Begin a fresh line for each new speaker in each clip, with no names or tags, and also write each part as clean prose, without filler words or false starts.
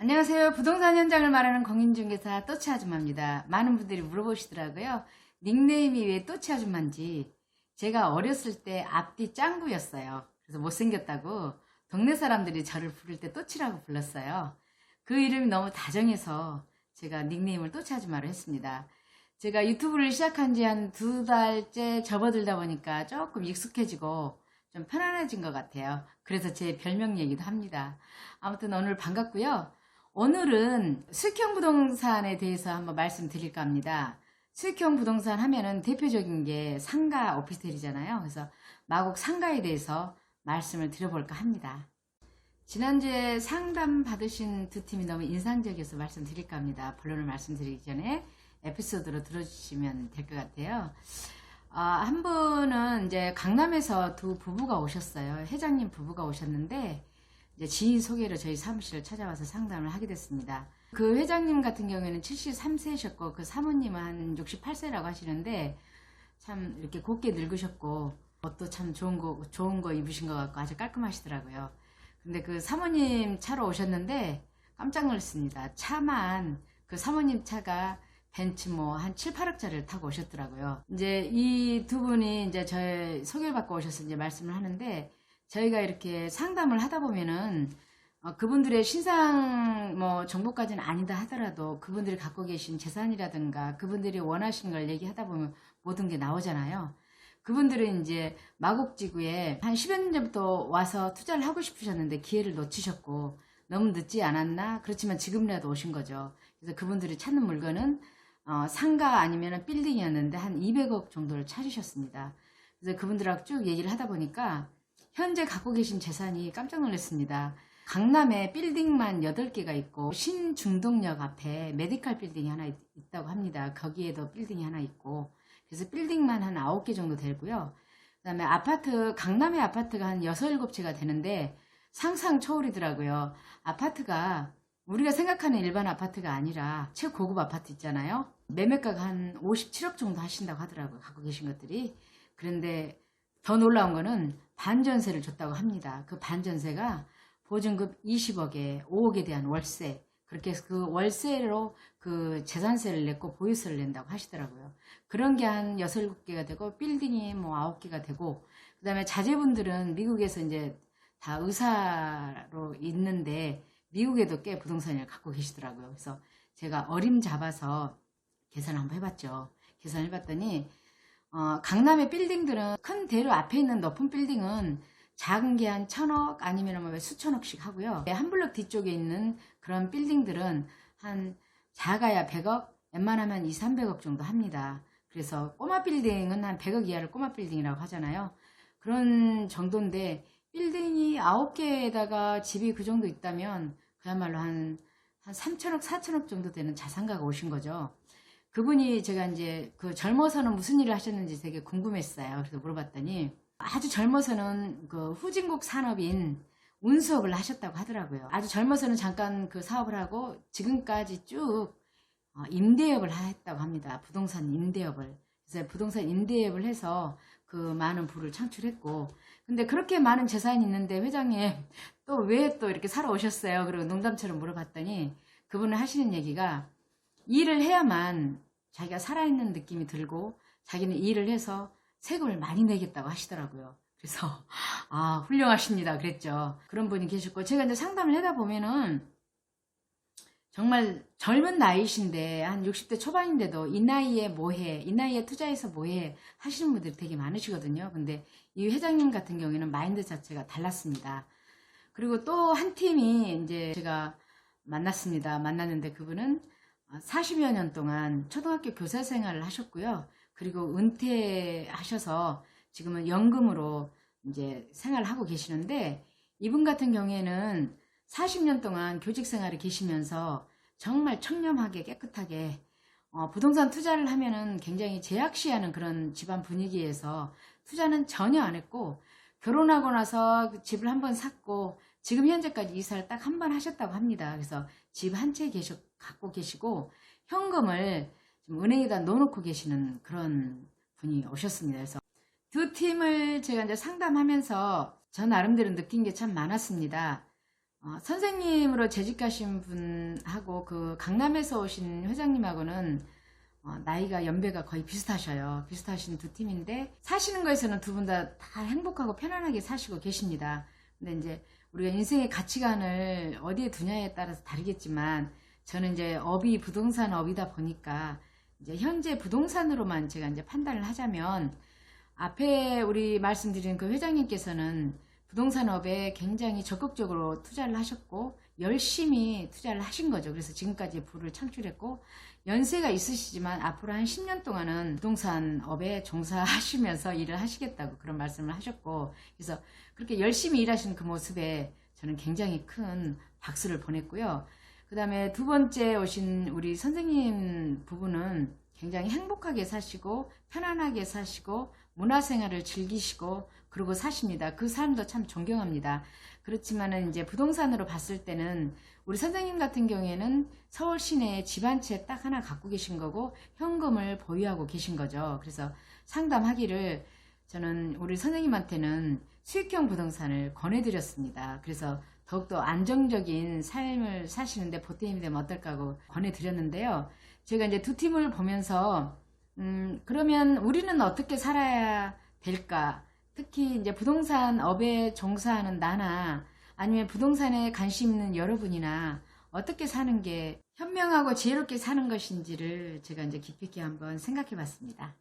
안녕하세요. 부동산 현장을 말하는 공인중개사 또치 아줌마입니다. 많은 분들이 물어보시더라고요. 닉네임이 왜 또치 아줌마인지. 제가 어렸을 때 앞뒤 짱구였어요. 그래서 못생겼다고 동네 사람들이 저를 부를 때 또치라고 불렀어요. 그 이름이 너무 다정해서 제가 닉네임을 또치 아줌마로 했습니다. 제가 유튜브를 시작한 지 한 2달째 접어들다 보니까 조금 익숙해지고 좀 편안해진 것 같아요. 그래서 제 별명 얘기도 합니다. 아무튼 오늘 반갑고요. 오늘은 수익형 부동산에 대해서 한번 말씀드릴까 합니다. 수익형 부동산 하면은 대표적인 게 상가 오피스텔이잖아요. 그래서 마곡 상가에 대해서 말씀을 드려볼까 합니다. 지난주에 상담 받으신 두 팀이 너무 인상적이어서 말씀드릴까 합니다. 본론을 말씀드리기 전에 에피소드로 들어주시면 될 것 같아요. 한 분은 이제 강남에서 두 부부가 오셨어요. 회장님 부부가 오셨는데 이제 지인 소개로 저희 사무실을 찾아와서 상담을 하게 됐습니다. 그 회장님 같은 경우에는 73세셨고 그 사모님은 한 68세라고 하시는데 참 이렇게 곱게 늙으셨고 옷도 참 좋은 거 입으신 것 같고 아주 깔끔하시더라고요. 근데 그 사모님 차로 오셨는데 깜짝 놀랐습니다. 차만 그 사모님 차가 벤츠 뭐 한 7, 8억짜리를 타고 오셨더라고요. 이제 이 두 분이 이제 저의 소개를 받고 오셔서 이제 말씀을 하는데 저희가 이렇게 상담을 하다 보면은 그분들의 신상 뭐 정보까지는 아니다 하더라도 그분들이 갖고 계신 재산이라든가 그분들이 원하시는 걸 얘기하다 보면 모든 게 나오잖아요. 그분들은 이제 마곡지구에 한 10여 년 전부터 와서 투자를 하고 싶으셨는데 기회를 놓치셨고 너무 늦지 않았나? 그렇지만 지금이라도 오신 거죠. 그래서 그분들이 찾는 물건은 상가 아니면 빌딩이었는데 한 200억 정도를 찾으셨습니다. 그래서 그분들하고 쭉 얘기를 하다 보니까 현재 갖고 계신 재산이 깜짝 놀랐습니다. 강남에 빌딩만 8개가 있고 신중동역 앞에 메디칼 빌딩이 하나 있다고 합니다. 거기에도 빌딩이 하나 있고 그래서 빌딩만 한 9개 정도 되고요. 그 다음에 아파트, 강남의 아파트가 한 6, 7채가 되는데 상상 초월이더라고요. 아파트가 우리가 생각하는 일반 아파트가 아니라 최고급 아파트 있잖아요. 매매가가 한 57억 정도 하신다고 하더라고요. 갖고 계신 것들이. 그런데 더 놀라운 거는 반전세를 줬다고 합니다. 그 반전세가 보증금 20억에 5억에 대한 월세, 그렇게 해서 그 월세로 그 재산세를 냈고 보유세를 낸다고 하시더라고요. 그런 게 한 6, 7개가 되고 빌딩이 뭐 9개가 되고 그 다음에 자제분들은 미국에서 이제 다 의사로 있는데 미국에도 꽤 부동산을 갖고 계시더라고요. 그래서 제가 어림잡아서 계산을 한번 해봤죠. 계산을 해봤더니 강남의 빌딩들은 큰 대로 앞에 있는 높은 빌딩은 작은 게 한 1000억 아니면 뭐 수천억씩 하고요. 한 블럭 뒤쪽에 있는 그런 빌딩들은 한 작아야 100억, 웬만하면 2, 300억 정도 합니다. 그래서 꼬마 빌딩은 한 100억 이하를 꼬마 빌딩이라고 하잖아요. 그런 정도인데 빌딩이 9개에다가 집이 그 정도 있다면 그야말로 한 3천억, 4천억 정도 되는 자산가가 오신 거죠. 그분이 제가 이제 그 젊어서는 무슨 일을 하셨는지 되게 궁금했어요. 그래서 물어봤더니 아주 젊어서는 그 후진국 산업인 운수업을 하셨다고 하더라고요. 아주 젊어서는 잠깐 그 사업을 하고 지금까지 쭉 임대업을 했다고 합니다. 부동산 임대업을. 그래서 부동산 임대업을 해서 그 많은 부를 창출했고 근데 그렇게 많은 재산이 있는데 회장님 또 왜 또 이렇게 살아 오셨어요? 그리고 농담처럼 물어봤더니 그분은 하시는 얘기가 일을 해야만 자기가 살아있는 느낌이 들고 자기는 일을 해서 세금을 많이 내겠다고 하시더라고요. 그래서 훌륭하십니다 그랬죠. 그런 분이 계셨고 제가 이제 상담을 하다 보면은 정말 젊은 나이신데 한 60대 초반인데도 이 나이에 뭐해, 이 나이에 투자해서 뭐해 하시는 분들이 되게 많으시거든요. 근데 이 회장님 같은 경우에는 마인드 자체가 달랐습니다. 그리고 또 한 팀이 이제 제가 만났는데 그분은 40여 년 동안 초등학교 교사 생활을 하셨고요. 그리고 은퇴하셔서 지금은 연금으로 이제 생활을 하고 계시는데 이분 같은 경우에는 40년 동안 교직 생활을 계시면서 정말 청렴하게 깨끗하게 부동산 투자를 하면은 굉장히 제약시하는 그런 집안 분위기에서 투자는 전혀 안 했고 결혼하고 나서 집을 한번 샀고 지금 현재까지 이사를 딱 한 번 하셨다고 합니다. 그래서 집 한 채 갖고 계시고 현금을 좀 은행에다 넣어놓고 계시는 그런 분이 오셨습니다. 그래서 두 팀을 제가 이제 상담하면서 저 나름대로 느낀 게 참 많았습니다. 선생님으로 재직 가신 분하고 그 강남에서 오신 회장님하고는 나이가 연배가 거의 비슷하셔요. 비슷하신 두 팀인데 사시는 거에서는 두 분 다 행복하고 편안하게 사시고 계십니다. 근데 이제 우리가 인생의 가치관을 어디에 두냐에 따라서 다르겠지만 저는 이제 업이 부동산 업이다 보니까 이제 현재 부동산으로만 제가 이제 판단을 하자면 앞에 우리 말씀드린 그 회장님께서는 부동산업에 굉장히 적극적으로 투자를 하셨고 열심히 투자를 하신 거죠. 그래서 지금까지 부를 창출했고 연세가 있으시지만 앞으로 한 10년 동안은 부동산업에 종사하시면서 일을 하시겠다고 그런 말씀을 하셨고 그래서 그렇게 열심히 일하시는 그 모습에 저는 굉장히 큰 박수를 보냈고요. 그 다음에 두 번째 오신 우리 선생님 부부는 굉장히 행복하게 사시고 편안하게 사시고 문화생활을 즐기시고 그러고 사십니다. 그 삶도 참 존경합니다. 그렇지만은 이제 부동산으로 봤을 때는 우리 선생님 같은 경우에는 서울 시내에 집 한 채 딱 하나 갖고 계신 거고 현금을 보유하고 계신 거죠. 그래서 상담하기를 저는 우리 선생님한테는 수익형 부동산을 권해드렸습니다. 그래서 더욱더 안정적인 삶을 사시는데 보탬이 되면 어떨까 하고 권해드렸는데요. 제가 이제 두 팀을 보면서 그러면 우리는 어떻게 살아야 될까? 특히 이제 부동산 업에 종사하는 나나 아니면 부동산에 관심 있는 여러분이나 어떻게 사는 게 현명하고 지혜롭게 사는 것인지를 제가 이제 깊이 있게 한번 생각해 봤습니다.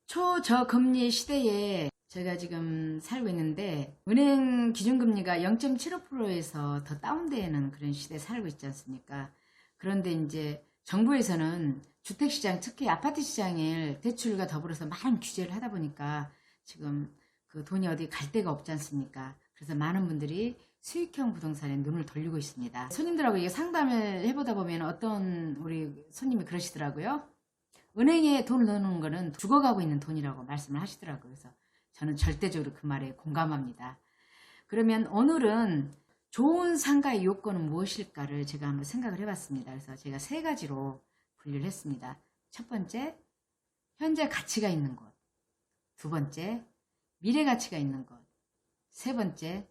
초저금리 시대에 제가 지금 살고 있는데 은행 기준금리가 0.75%에서 더 다운되는 그런 시대에 살고 있지 않습니까? 그런데 이제 정부에서는 주택시장, 특히 아파트 시장에 대출과 더불어서 많은 규제를 하다 보니까 지금 그 돈이 어디 갈 데가 없지 않습니까? 그래서 많은 분들이 수익형 부동산에 눈을 돌리고 있습니다. 손님들하고 이게 상담을 해보다 보면 어떤 우리 손님이 그러시더라고요. 은행에 돈을 넣는 거는 죽어가고 있는 돈이라고 말씀을 하시더라고요. 그래서 저는 절대적으로 그 말에 공감합니다. 그러면 오늘은 좋은 상가의 요건은 무엇일까를 제가 한번 생각을 해봤습니다. 그래서 제가 세 가지로 분류를 했습니다. 첫 번째, 현재 가치가 있는 곳. 두 번째, 미래 가치가 있는 것. 세 번째,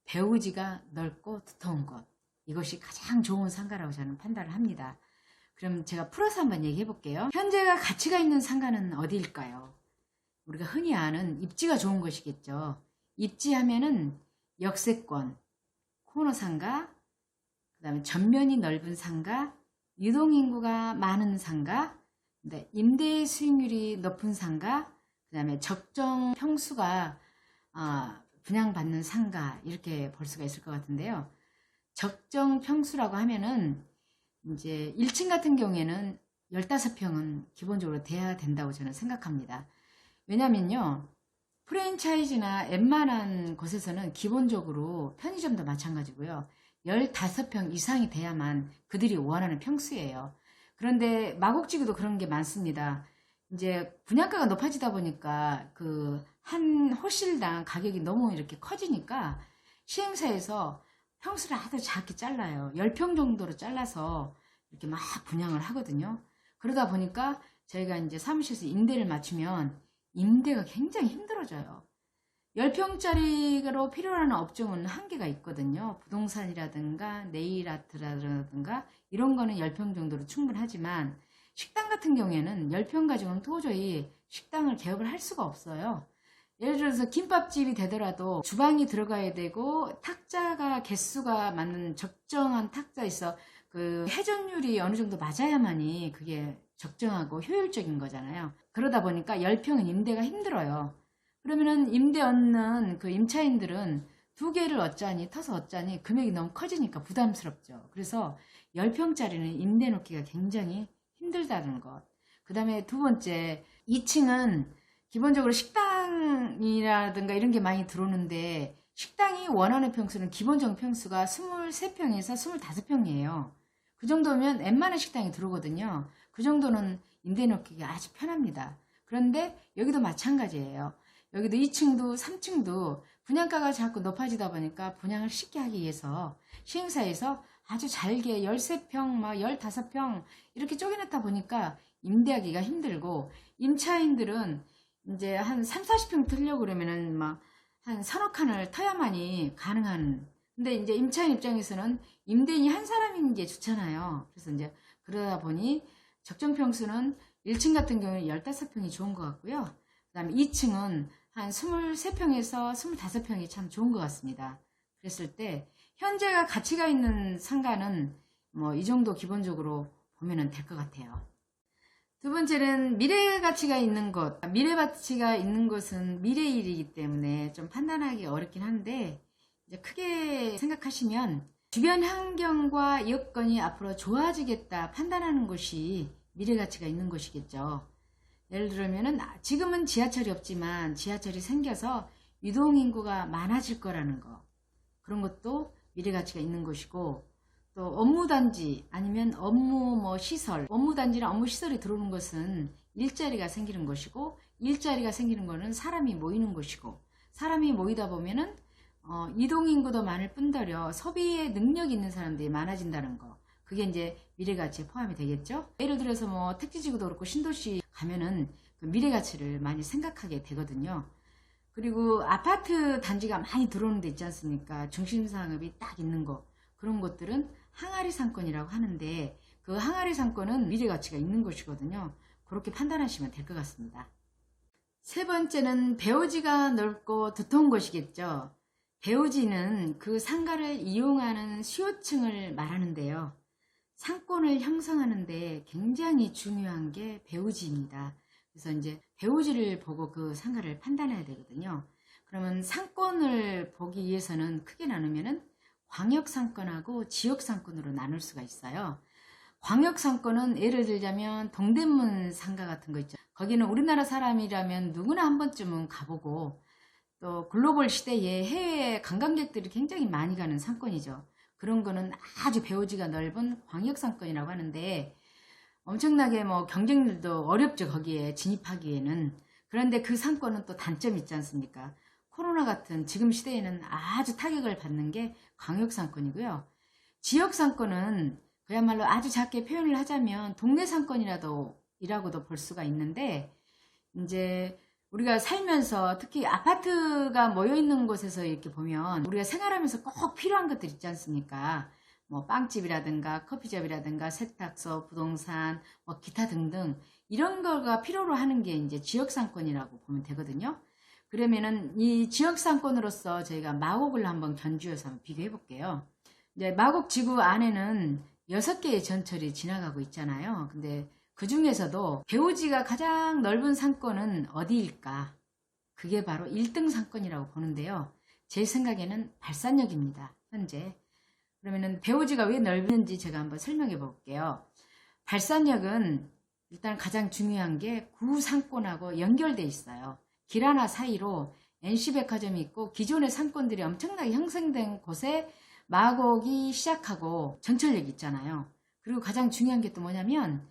배우지가 넓고 두터운 것. 이것이 가장 좋은 상가라고 저는 판단을 합니다. 그럼 제가 풀어서 한번 얘기해 볼게요. 현재가 가치가 있는 상가는 어디일까요? 우리가 흔히 아는 입지가 좋은 것이겠죠. 입지하면은 역세권, 코너 상가, 그 다음에 전면이 넓은 상가, 유동인구가 많은 상가, 임대 수익률이 높은 상가, 그 다음에 적정 평수가 분양받는 상가 이렇게 볼 수가 있을 것 같은데요. 적정 평수라고 하면은 이제 1층 같은 경우에는 15평은 기본적으로 돼야 된다고 저는 생각합니다. 왜냐면요. 프랜차이즈나 웬만한 곳에서는 기본적으로 편의점도 마찬가지고요. 15평 이상이 돼야만 그들이 원하는 평수예요. 그런데 마곡지구도 그런 게 많습니다. 이제 분양가가 높아지다 보니까 그 한 호실당 가격이 너무 이렇게 커지니까 시행사에서 평수를 아주 작게 잘라요. 10평 정도로 잘라서 이렇게 막 분양을 하거든요. 그러다 보니까 저희가 이제 사무실에서 임대를 맞추면 임대가 굉장히 힘들어져요. 10평짜리로 필요로 하는 업종은 한계가 있거든요. 부동산이라든가 네일아트라든가 이런 거는 10평 정도로 충분하지만 식당 같은 경우에는 10평 가지고는 도저히 식당을 개업을 할 수가 없어요. 예를 들어서 김밥집이 되더라도 주방이 들어가야 되고 탁자가 개수가 맞는 적정한 탁자 있어 그 회전율이 어느 정도 맞아야만이 그게 적정하고 효율적인 거잖아요. 그러다 보니까 10평은 임대가 힘들어요. 그러면은 임대 얻는 그 임차인들은 2개를 얻자니 터서 얻자니 금액이 너무 커지니까 부담스럽죠. 그래서 10평짜리는 임대 놓기가 굉장히 힘들다는 것. 그 다음에 두 번째, 2층은 기본적으로 식당이라든가 이런 게 많이 들어오는데 식당이 원하는 평수는 기본적 평수가 23평에서 25평이에요. 그 정도면 웬만한 식당이 들어오거든요. 그 정도는 임대 놓기가 아주 편합니다. 그런데 여기도 마찬가지예요. 여기도 2층도 3층도 분양가가 자꾸 높아지다 보니까 분양을 쉽게 하기 위해서 시행사에서 아주 잘게 13평, 막 15평 이렇게 쪼개놨다 보니까 임대하기가 힘들고 임차인들은 이제 한 30, 40평 틀려고 그러면은 막 한 서너 칸을 터야만이 가능한 근데 이제 임차인 입장에서는 임대인이 한 사람인 게 좋잖아요. 그래서 이제 그러다 보니 적정 평수는 1층 같은 경우는 15평이 좋은 것 같고요. 그 다음에 2층은 한 23평에서 25평이 참 좋은 것 같습니다. 그랬을 때 현재가 가치가 있는 상가는 뭐 이 정도 기본적으로 보면 될 것 같아요. 두 번째는 미래 가치가 있는 것. 미래 가치가 있는 것은 미래 일이기 때문에 좀 판단하기 어렵긴 한데, 이제 크게 생각하시면 주변 환경과 여건이 앞으로 좋아지겠다 판단하는 것이 미래 가치가 있는 것이겠죠. 예를 들면은 지금은 지하철이 없지만 지하철이 생겨서 유동인구가 많아질 거라는 거. 그런 것도 미래 가치가 있는 것이고, 또 업무단지 아니면 업무 시설, 업무단지나 업무 시설이 들어오는 것은 일자리가 생기는 것이고, 일자리가 생기는 것은 사람이 모이는 것이고, 사람이 모이다 보면은 이동인구도 많을 뿐더러 소비의 능력이 있는 사람들이 많아진다는 거. 그게 이제 미래가치에 포함이 되겠죠. 예를 들어서 뭐 택지지구도 그렇고 신도시 가면은 그 미래가치를 많이 생각하게 되거든요. 그리고 아파트 단지가 많이 들어오는 데 있지 않습니까? 중심상업이 딱 있는 거. 그런 것들은 항아리 상권이라고 하는데, 그 항아리 상권은 미래가치가 있는 것이거든요. 그렇게 판단하시면 될 것 같습니다. 세 번째는 배오지가 넓고 두터운 것이겠죠. 배오지는 그 상가를 이용하는 수요층을 말하는데요. 상권을 형성하는데 굉장히 중요한 게 배오지입니다. 그래서 이제 배오지를 보고 그 상가를 판단해야 되거든요. 그러면 상권을 보기 위해서는 크게 나누면은 광역상권하고 지역상권으로 나눌 수가 있어요. 광역상권은 예를 들자면 동대문 상가 같은 거 있죠. 거기는 우리나라 사람이라면 누구나 한 번쯤은 가보고, 또 글로벌 시대에 해외 관광객들이 굉장히 많이 가는 상권이죠. 그런 거는 아주 배오지가 넓은 광역상권이라고 하는데, 엄청나게 뭐 경쟁률도 어렵죠. 거기에 진입하기에는. 그런데 그 상권은 또 단점이 있지 않습니까? 코로나 같은 지금 시대에는 아주 타격을 받는 게 광역상권이고요. 지역상권은 그야말로 아주 작게 표현을 하자면 동네 상권이라고도 볼 수가 있는데, 이제 우리가 살면서 특히 아파트가 모여있는 곳에서 이렇게 보면 우리가 생활하면서 꼭 필요한 것들 있지 않습니까? 뭐 빵집이라든가 커피숍이라든가 세탁소, 부동산, 뭐 기타 등등 이런 거가 필요로 하는 게 이제 지역상권이라고 보면 되거든요. 그러면은 이 지역상권으로서 저희가 마곡을 한번 견주해서 한번 비교해 볼게요. 이제 마곡 지구 안에는 6개의 전철이 지나가고 있잖아요. 근데 그 중에서도 배오지가 가장 넓은 상권은 어디일까? 그게 바로 1등 상권이라고 보는데요. 제 생각에는 발산역입니다. 현재. 그러면은 배오지가 왜 넓은지 제가 한번 설명해 볼게요. 발산역은 일단 가장 중요한 게 구상권하고 연결돼 있어요. 길 하나 사이로 NC백화점이 있고 기존의 상권들이 엄청나게 형성된 곳에 마곡이 시작하고 전철역이 있잖아요. 그리고 가장 중요한 게 또 뭐냐면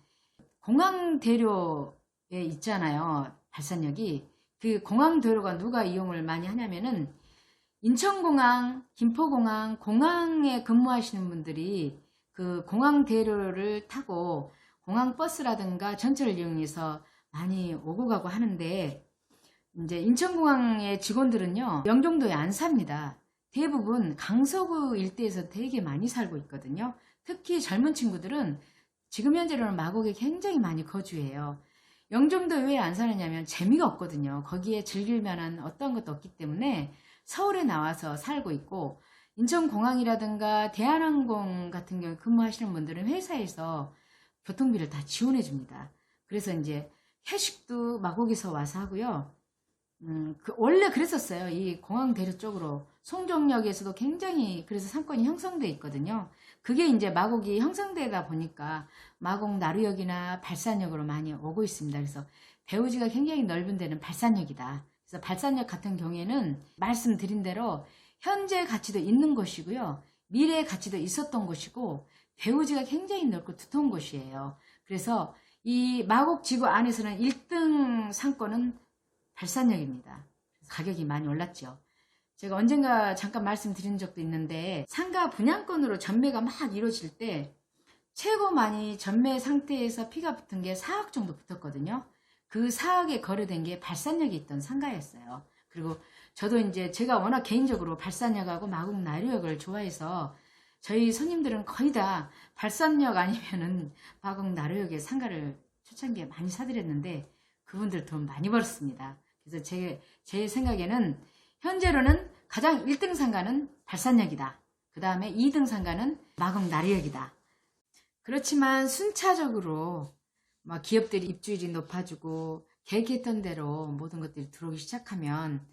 공항대로에 있잖아요. 발산역이. 그 공항대로가 누가 이용을 많이 하냐면은 인천공항, 김포공항, 공항에 근무하시는 분들이 그 공항대로를 타고 공항버스라든가 전철을 이용해서 많이 오고 가고 하는데, 이제 인천공항의 직원들은요, 영종도에 안 삽니다. 대부분 강서구 일대에서 되게 많이 살고 있거든요. 특히 젊은 친구들은 지금 현재로는 마곡에 굉장히 많이 거주해요. 영종도에 왜 안 사느냐면 재미가 없거든요. 거기에 즐길 만한 어떤 것도 없기 때문에 서울에 나와서 살고 있고, 인천공항이라든가 대한항공 같은 경우에 근무하시는 분들은 회사에서 교통비를 다 지원해 줍니다. 그래서 이제 회식도 마곡에서 와서 하고요. 원래 그랬었어요. 이 공항대로 쪽으로 송정역에서도 굉장히 그래서 상권이 형성돼 있거든요. 그게 이제 마곡이 형성되다 보니까 마곡 나루역이나 발산역으로 많이 오고 있습니다. 그래서 배오지가 굉장히 넓은 데는 발산역이다. 그래서 발산역 같은 경우에는 말씀드린 대로 현재 가치도 있는 것이고요. 미래 가치도 있었던 것이고, 배오지가 굉장히 넓고 두터운 곳이에요. 그래서 이 마곡 지구 안에서는 1등 상권은 발산역입니다. 가격이 많이 올랐죠. 제가 언젠가 잠깐 말씀드린 적도 있는데, 상가 분양권으로 전매가 막 이루어질 때 최고 많이 전매 상태에서 피가 붙은 게 4억 정도 붙었거든요. 그 4억에 거래된 게 발산역에 있던 상가였어요. 그리고 저도 이제 제가 워낙 개인적으로 발산역하고 마곡 나루역을 좋아해서 저희 손님들은 거의 다 발산역 아니면은 마곡 나루역에 상가를 초창기에 많이 사드렸는데 그분들 돈 많이 벌었습니다. 그래서 제 생각에는 현재로는 가장 1등 상가는 발산역이다. 그 다음에 2등 상가는 마곡 나루역이다. 그렇지만 순차적으로 막 기업들이 입주율이 높아지고 계획했던 대로 모든 것들이 들어오기 시작하면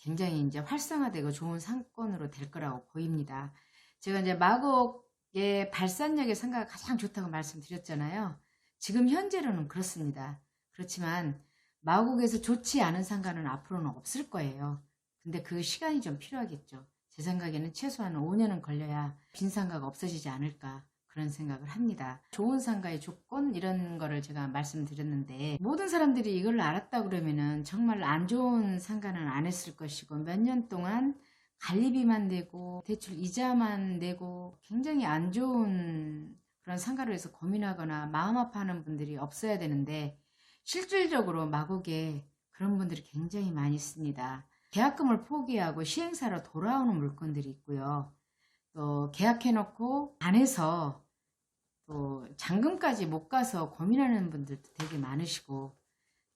굉장히 이제 활성화되고 좋은 상권으로 될 거라고 보입니다. 제가 이제 마곡의 발산역의 상가가 가장 좋다고 말씀드렸잖아요. 지금 현재로는 그렇습니다. 그렇지만 마곡에서 좋지 않은 상가는 앞으로는 없을 거예요. 근데 그 시간이 좀 필요하겠죠. 제 생각에는 최소한 5년은 걸려야 빈 상가가 없어지지 않을까 그런 생각을 합니다. 좋은 상가의 조건 이런 거를 제가 말씀드렸는데 모든 사람들이 이걸 알았다 그러면은 정말 안 좋은 상가는 안 했을 것이고 몇 년 동안 관리비만 내고 대출 이자만 내고 굉장히 안 좋은 그런 상가로 해서 고민하거나 마음 아파하는 분들이 없어야 되는데 실질적으로 마곡에 그런 분들이 굉장히 많이 있습니다. 계약금을 포기하고 시행사로 돌아오는 물건들이 있고요. 또 계약해놓고 안 해서 또 잔금까지 못 가서 고민하는 분들도 되게 많으시고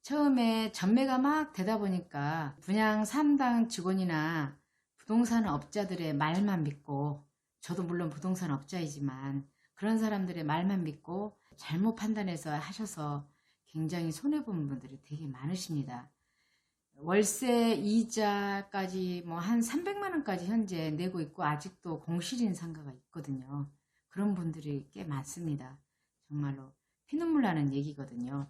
처음에 전매가 막 되다 보니까 분양 3당 직원이나 부동산 업자들의 말만 믿고 저도 물론 부동산 업자이지만 그런 사람들의 말만 믿고 잘못 판단해서 하셔서 굉장히 손해본 분들이 되게 많으십니다. 월세 이자까지 뭐 한 300만 원까지 현재 내고 있고 아직도 공실인 상가가 있거든요. 그런 분들이 꽤 많습니다. 정말로 피눈물 나는 얘기거든요.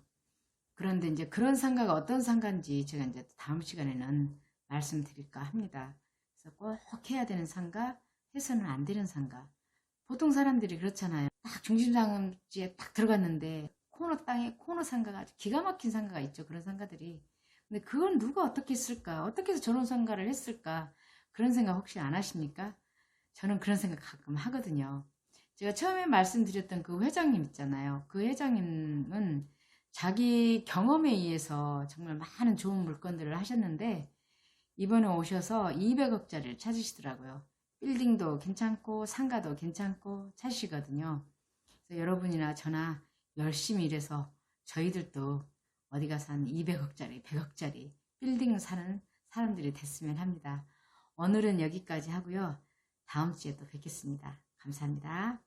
그런데 이제 그런 상가가 어떤 상가인지 제가 이제 다음 시간에는 말씀드릴까 합니다. 그래서 꼭 해야 되는 상가, 해서는 안 되는 상가. 보통 사람들이 그렇잖아요. 딱 중심상지에 딱 들어갔는데 코너 땅에 코너 상가가 아주 기가 막힌 상가가 있죠. 그런 상가들이. 근데 그건 누가 어떻게 했을까? 어떻게 해서 저런 상가를 했을까? 그런 생각 혹시 안 하십니까? 저는 그런 생각 가끔 하거든요. 제가 처음에 말씀드렸던 그 회장님 있잖아요. 그 회장님은 자기 경험에 의해서 정말 많은 좋은 물건들을 하셨는데 이번에 오셔서 200억짜리를 찾으시더라고요. 빌딩도 괜찮고 상가도 괜찮고 찾으시거든요. 그래서 여러분이나 저나 열심히 일해서 저희들도 어디 가서 한 200억짜리, 100억짜리 빌딩 사는 사람들이 됐으면 합니다. 오늘은 여기까지 하고요. 다음 주에 또 뵙겠습니다. 감사합니다.